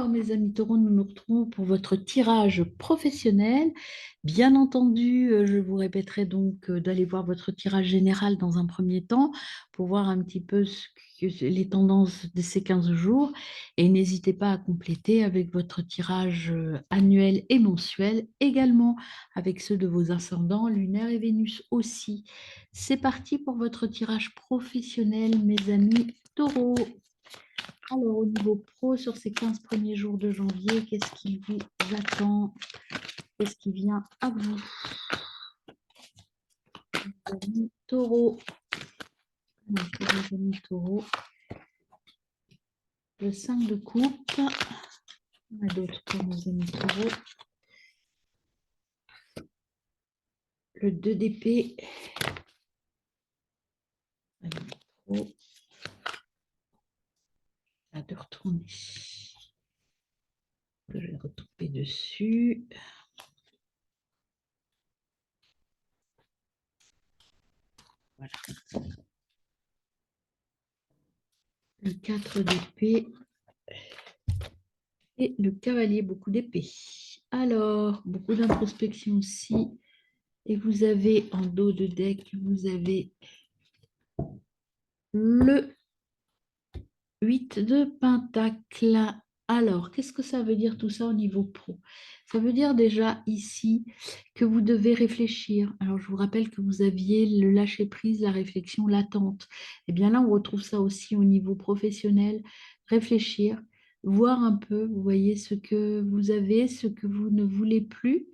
Alors, mes amis taureaux, nous nous retrouvons pour votre tirage professionnel. Bien entendu, je vous répéterai donc d'aller voir votre tirage général dans un premier temps pour voir un petit peu les tendances de ces 15 jours. Et n'hésitez pas à compléter avec votre tirage annuel et mensuel, également avec ceux de vos ascendants, lunaire et Vénus aussi. C'est parti pour votre tirage professionnel, mes amis taureaux. Alors, au niveau pro, sur ces 15 premiers jours de janvier, qu'est-ce qui vous attend? Qu'est-ce qui vient à vous? Les amis taureaux. Alors, pour les amis taureaux, le 5 de coupe. On a d'autres pour nos amis taureaux. Le 2 d'épée. Trop. À de retourner. Je vais retomber dessus. Voilà. Le 4 d'épée. Et le cavalier, beaucoup d'épée. Alors, beaucoup d'introspection aussi. Et vous avez en dos de deck, vous avez le 8 de pentacle. Alors, qu'est-ce que ça veut dire tout ça au niveau pro? Ça veut dire déjà ici que vous devez réfléchir. Alors, je vous rappelle que vous aviez le lâcher-prise, la réflexion, l'attente. Et bien là, on retrouve ça aussi au niveau professionnel. Réfléchir, voir un peu, vous voyez, ce que vous avez, ce que vous ne voulez plus.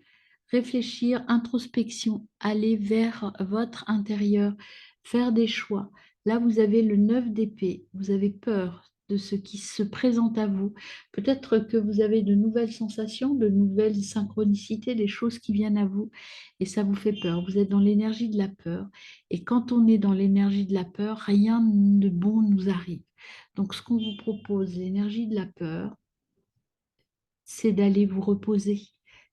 Réfléchir, introspection, aller vers votre intérieur, faire des choix. Là, vous avez le 9 d'épée. Vous avez peur de ce qui se présente à vous. Peut-être que vous avez de nouvelles sensations, de nouvelles synchronicités, des choses qui viennent à vous et ça vous fait peur. Vous êtes dans l'énergie de la peur. Et quand on est dans l'énergie de la peur, rien de bon nous arrive. Donc, ce qu'on vous propose, l'énergie de la peur, c'est d'aller vous reposer,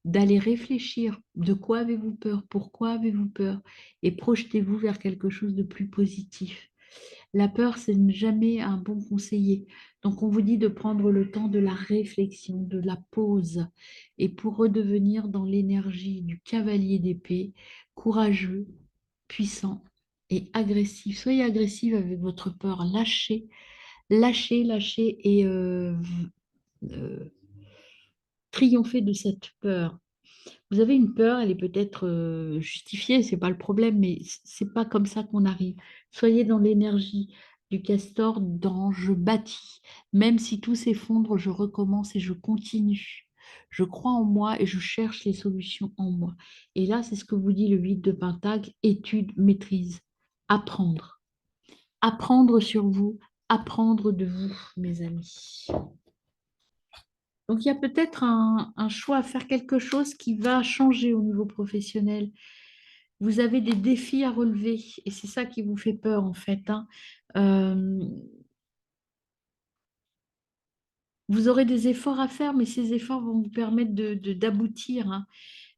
d'aller réfléchir. De quoi avez-vous peur? Pourquoi avez-vous peur? Et projetez-vous vers quelque chose de plus positif. La peur, c'est jamais un bon conseiller. Donc, on vous dit de prendre le temps de la réflexion, de la pause. Et pour redevenir dans l'énergie du cavalier d'épée, courageux, puissant et agressif. Soyez agressif avec votre peur. Lâchez, lâchez, lâchez et euh, triompher de cette peur. Vous avez une peur, elle est peut-être justifiée, c'est pas le problème, mais c'est pas comme ça qu'on arrive. Soyez dans l'énergie du castor, dans je bâtis. Même si tout s'effondre, je recommence et je continue. Je crois en moi et je cherche les solutions en moi. Et là, c'est ce que vous dit le 8 de Pentacle, étude, maîtrise, apprendre. Apprendre sur vous, apprendre de vous, mes amis. Donc, il y a peut-être un choix à faire quelque chose qui va changer au niveau professionnel. Vous avez des défis à relever et c'est ça qui vous fait peur en fait, hein. Euh, vous aurez des efforts à faire, mais ces efforts vont vous permettre d'aboutir, hein.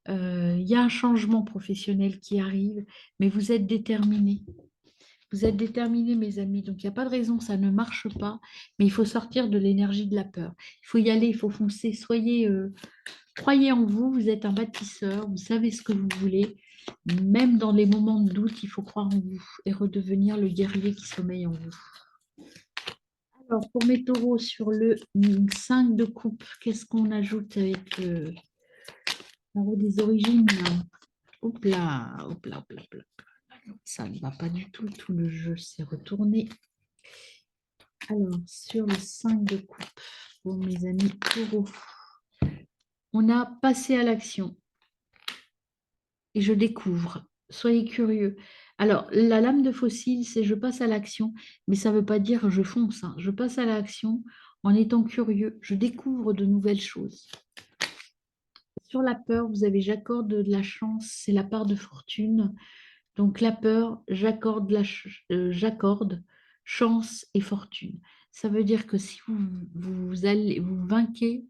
Il y a un changement professionnel qui arrive, mais vous êtes déterminés. Vous êtes déterminés, mes amis, donc il n'y a pas de raison, ça ne marche pas, mais il faut sortir de l'énergie de la peur. Il faut y aller, il faut foncer. Croyez en vous, vous êtes un bâtisseur, vous savez ce que vous voulez. Même dans les moments de doute, il faut croire en vous et redevenir le guerrier qui sommeille en vous. Alors, pour mes taureaux, sur le 5 de coupe, qu'est-ce qu'on ajoute avec le tarot des origines? Hop là, hop là, hop là, hop là. Ça ne va pas du tout, tout le jeu s'est retourné. Alors, sur le 5 de coupe, pour mes amis taureaux, on a passé à l'action. Et je découvre. Soyez curieux. Alors, la lame de fossile, c'est je passe à l'action, mais ça ne veut pas dire je fonce, hein. Je passe à l'action en étant curieux. Je découvre de nouvelles choses. Sur la peur, vous avez j'accorde de la chance, c'est la part de fortune. Donc la peur, j'accorde chance et fortune. Ça veut dire que si vous vainquez,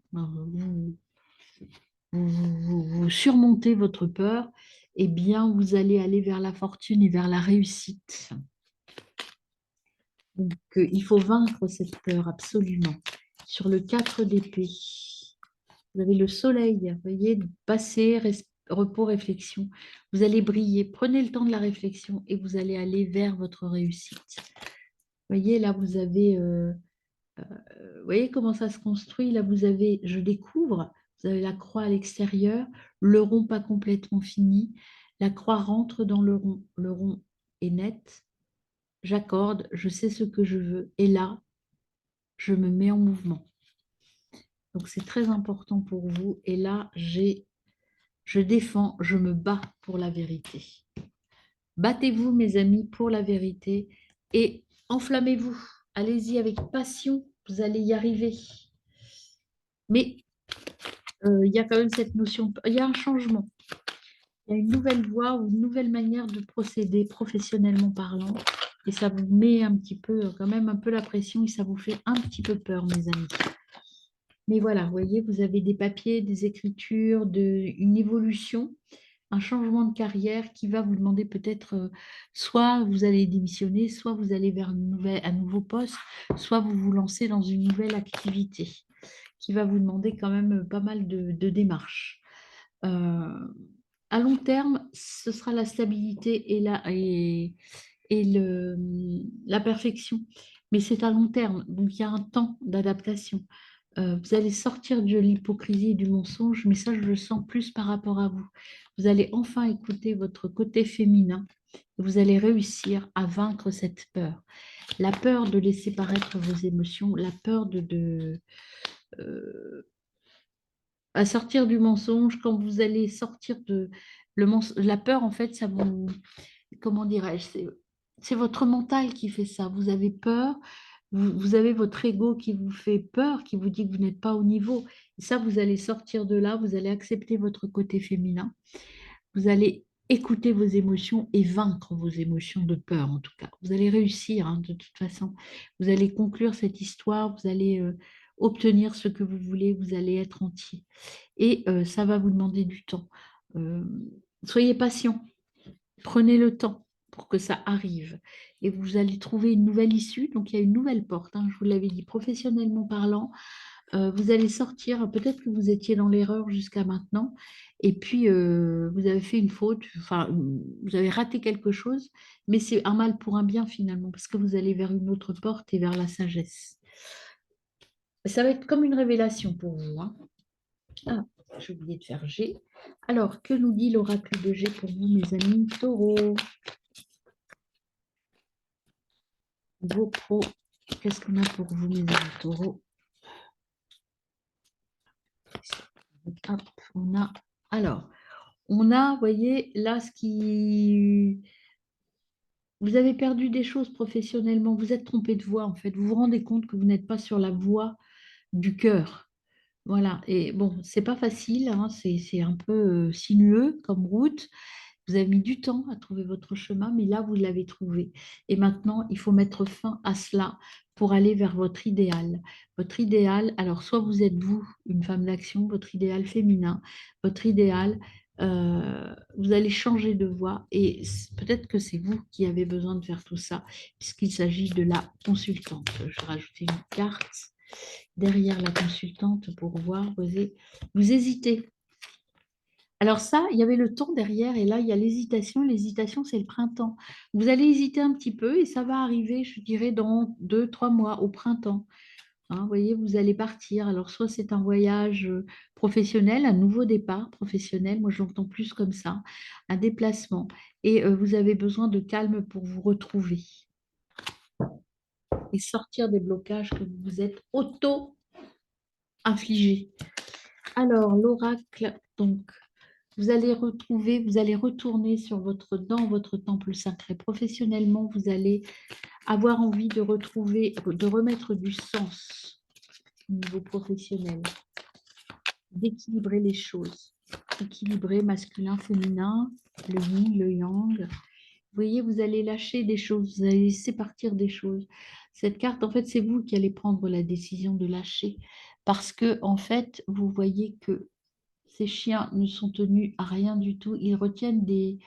vous surmontez votre peur, eh bien, vous allez aller vers la fortune et vers la réussite. Donc, il faut vaincre cette peur, absolument. sur le 4 d'épée. Vous avez le soleil, vous voyez, passé, repos, réflexion. Vous allez briller. Prenez le temps de la réflexion et vous allez aller vers votre réussite. Vous voyez, là, vous avez... vous voyez comment ça se construit? Là, vous avez, je découvre, vous avez la croix à l'extérieur, le rond pas complètement fini, la croix rentre dans le rond est net, j'accorde, je sais ce que je veux, et là, je me mets en mouvement. Donc, c'est très important pour vous, et là, je défends, je me bats pour la vérité. Battez-vous, mes amis, pour la vérité, et enflammez-vous. Allez-y avec passion, vous allez y arriver. Mais il y a quand même cette notion, il y a un changement, il y a une nouvelle voie ou une nouvelle manière de procéder professionnellement parlant et ça vous met un petit peu, quand même un peu la pression et ça vous fait un petit peu peur, mes amis. Mais voilà, vous voyez, vous avez des papiers, des écritures, une évolution, un changement de carrière qui va vous demander peut-être, soit vous allez démissionner, soit vous allez vers un nouveau poste, soit vous vous lancez dans une nouvelle activité qui va vous demander quand même pas mal de démarches. À long terme, ce sera la stabilité la perfection. Mais c'est à long terme, donc il y a un temps d'adaptation. Vous allez sortir de l'hypocrisie et du mensonge, mais ça, je le sens plus par rapport à vous. Vous allez enfin écouter votre côté féminin. Vous allez réussir à vaincre cette peur. La peur de laisser paraître vos émotions, la peur euh, à sortir du mensonge, quand vous allez sortir de la peur, en fait, ça vous, comment dirais-je, c'est votre mental qui fait ça. Vous avez peur, vous avez votre ego qui vous fait peur, qui vous dit que vous n'êtes pas au niveau. Et ça, vous allez sortir de là, vous allez accepter votre côté féminin, vous allez écouter vos émotions et vaincre vos émotions de peur, en tout cas. Vous allez réussir, hein, de toute façon. Vous allez conclure cette histoire, vous allez obtenir ce que vous voulez, vous allez être entier. Et ça va vous demander du temps. Euh, Soyez patient, prenez le temps pour que ça arrive. Et vous allez trouver une nouvelle issue. Donc, il y a une nouvelle porte, hein, je vous l'avais dit, professionnellement parlant. Vous allez sortir, peut-être que vous étiez dans l'erreur jusqu'à maintenant, et puis vous avez fait une faute, enfin, vous avez raté quelque chose, mais c'est un mal pour un bien finalement, parce que vous allez vers une autre porte et vers la sagesse. Ça va être comme une révélation pour vous, hein. Ah, j'ai oublié de faire G. Alors, que nous dit l'oracle de G pour vous, mes amis taureaux? Vos pros, qu'est-ce qu'on a pour vous, mes amis taureaux? Hop, on a... Alors, on a, vous voyez, là, ce qui... Vous avez perdu des choses professionnellement, vous êtes trompé de voie, en fait. Vous vous rendez compte que vous n'êtes pas sur la voie du cœur. Voilà. Et bon, c'est pas facile, hein, c'est un peu sinueux comme route. Vous avez mis du temps à trouver votre chemin, mais là, vous l'avez trouvé. Et maintenant, il faut mettre fin à cela pour aller vers votre idéal. Votre idéal, alors soit vous êtes vous, une femme d'action, votre idéal féminin, votre idéal, vous allez changer de voie et peut-être que c'est vous qui avez besoin de faire tout ça, puisqu'il s'agit de la consultante. Je vais rajouter une carte derrière la consultante pour voir, vous hésitez. Alors ça, il y avait le temps derrière et là, il y a l'hésitation. L'hésitation, c'est le printemps. Vous allez hésiter un petit peu et ça va arriver, je dirais, dans 2, 3 mois, au printemps. Hein, vous voyez, vous allez partir. Alors, soit c'est un voyage professionnel, un nouveau départ professionnel, moi j'entends plus comme ça, un déplacement. Et vous avez besoin de calme pour vous retrouver et sortir des blocages que vous vous êtes auto-infligés. Alors, l'oracle, donc, vous allez retrouver, vous allez retourner dans votre temple sacré. Professionnellement, vous allez avoir envie de retrouver, de remettre du sens au niveau professionnel, d'équilibrer les choses. Équilibrer masculin, féminin, le yin, le yang. Vous voyez, vous allez lâcher des choses, vous allez laisser partir des choses. Cette carte, en fait, c'est vous qui allez prendre la décision de lâcher. Parce que, en fait, vous voyez que ces chiens ne sont tenus à rien du tout. Ils retiennent des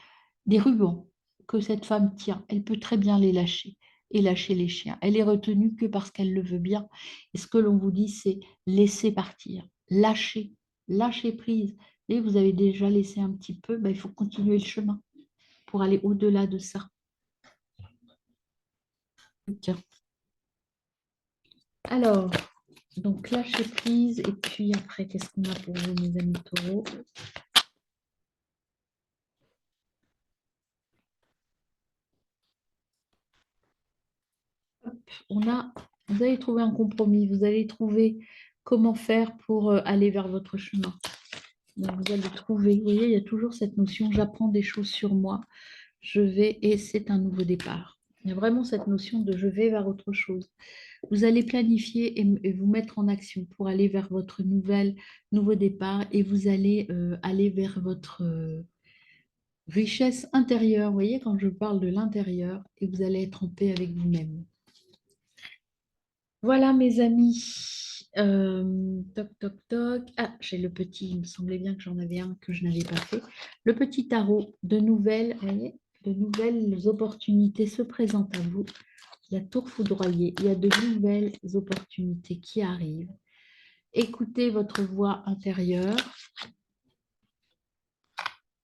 rubans que cette femme tient. Elle peut très bien les lâcher. et lâcher les chiens. Elle est retenue que parce qu'elle le veut bien. Et ce que l'on vous dit, c'est laisser partir, lâcher, lâcher prise. Et vous avez déjà laissé un petit peu, ben, il faut continuer le chemin pour aller au-delà de ça. Tiens. Alors, donc lâcher prise. Et puis après, qu'est-ce qu'on a pour vous, mes amis taureaux? Vous allez trouver un compromis, vous allez trouver comment faire pour aller vers votre chemin. Donc, vous allez trouver, vous voyez, il y a toujours cette notion, j'apprends des choses sur moi, je vais, et c'est un nouveau départ. Il y a vraiment cette notion de je vais vers autre chose. Vous allez planifier et vous mettre en action pour aller vers votre nouveau départ et vous allez aller vers votre richesse intérieure. Vous voyez, quand je parle de l'intérieur, et vous allez être en paix avec vous-même. Voilà, mes amis. Toc, toc, toc. Ah, j'ai le petit, il me semblait bien que j'en avais un que je n'avais pas fait. Le petit tarot, vous voyez, de nouvelles opportunités se présentent à vous. La tour foudroyée, il y a de nouvelles opportunités qui arrivent. Écoutez votre voix intérieure.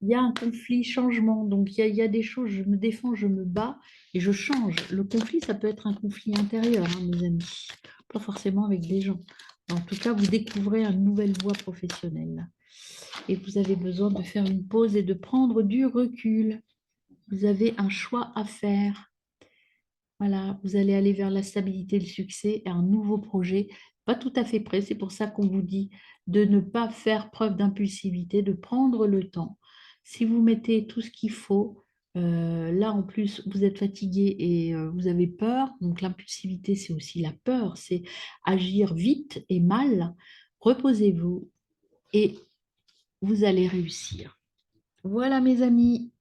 Il y a un conflit, changement. Donc, il y a des choses, je me défends, je me bats et je change. Le conflit, ça peut être un conflit intérieur, hein, mes amis. Pas forcément avec des gens. En tout cas, vous découvrez une nouvelle voie professionnelle. Et vous avez besoin de faire une pause et de prendre du recul. Vous avez un choix à faire. Voilà, vous allez aller vers la stabilité, le succès et un nouveau projet. Pas tout à fait prêt. C'est pour ça qu'on vous dit de ne pas faire preuve d'impulsivité, de prendre le temps. Si vous mettez tout ce qu'il faut, là en plus vous êtes fatigué et vous avez peur. Donc l'impulsivité, c'est aussi la peur, c'est agir vite et mal. Reposez-vous et vous allez réussir. Voilà mes amis.